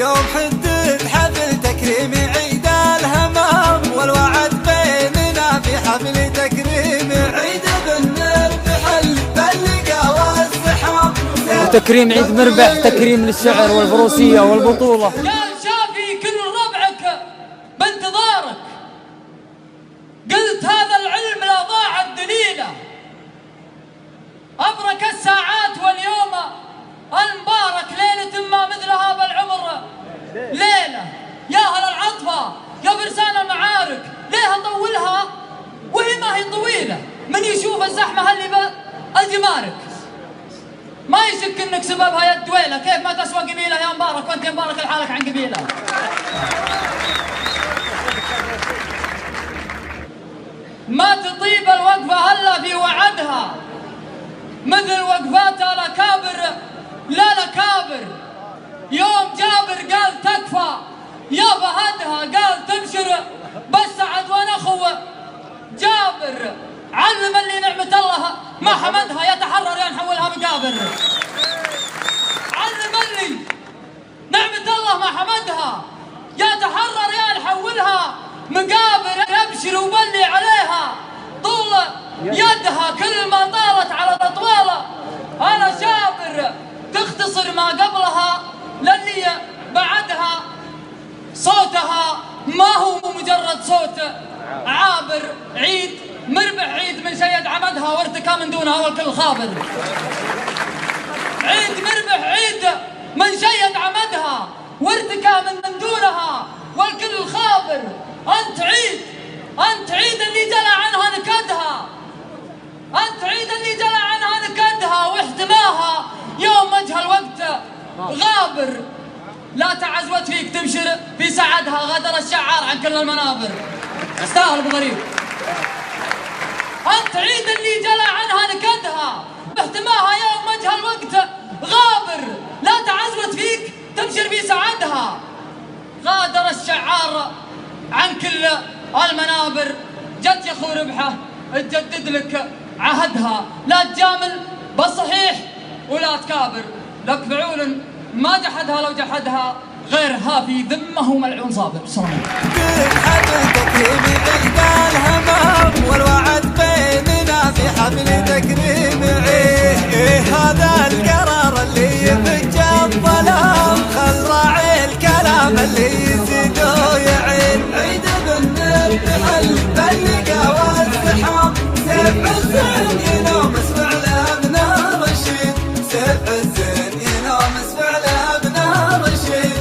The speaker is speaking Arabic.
اليوم حدد حفل تكريم عيد الهمام، والوعد بيننا في حفل تكريم عيد بالنار بحل باللقا والزحام. تكريم عيد مربح، تكريم للشعر والفروسية والبطولة. قال شافي كل ربعك بانتظارك، قلت هذا العلم لا ضاعت دليله، أبرك الساعات واليوم المبارك ليلة ما مثلها بالعمر ليلة. يا أهل العطفة يا فرسان المعارك، ليه أطولها وهي ما هي طويلة؟ من يشوف الزحمة اللي بالجمارك ما يشك انك سببها يا الدويلة. كيف ما تسوى قبيلة يا مبارك وانت مبارك لحالك عن قبيلة؟ ما تطيب الوقفة هلا في وعدها، مثل وقفات الأكابر لا لكابر. يوم جابر قال تكفى يا بهدها، قال تبشر بس سعد ونخو جابر. علم اللي نعمة الله ما حمدها يتحرر يا نحولها مقابر. علم اللي نعمة الله ما حمدها يتحرر يا نحولها مقابر. ابشر وبلي عليها طول يدها، كل ما طالت على الأطوال أنا شابر. تختصر ما قبلها للي بعدها، صوتها ما هو مجرد صوت عابر. عيد مربح عيد من شيد عمدها وارتكى من دونها والكل خابر. عيد مربح عيد من شيد عمدها وارتكى من دونها والكل خابر. أنت عيد، أنت عيد اللي جلى عنها نكدها، أنت عيد اللي جلى عنها نكدها واحتماها يوم وجه الوقت غابر. لا تعزوت فيك تبشر في سعدها، غدر الشعار عن كل المنابر. استاهل ابو غريب. أنت عيد اللي جلى عنها نكدها باحتماها يوم وجه الوقت غابر. لا تعزوت فيك تبشر في سعدها، غادر الشعار عن كل المنابر. جت يا اخو ربحه تجدد لك عهدها، لا تجامل بالصحيح ولا تكابر. لك فعول ما جحدها لو جحدها غيرها في ذمه ملعون صابر. حفل تكريم عيد الهمام، والوعد بيننا في حفل تكريم عيد. هذا القرار اللي يفج الظلام، خل راعي الكلام اللي يزيد ويعين. عيد بالنار بحل باللقا والزحام، سيف الزين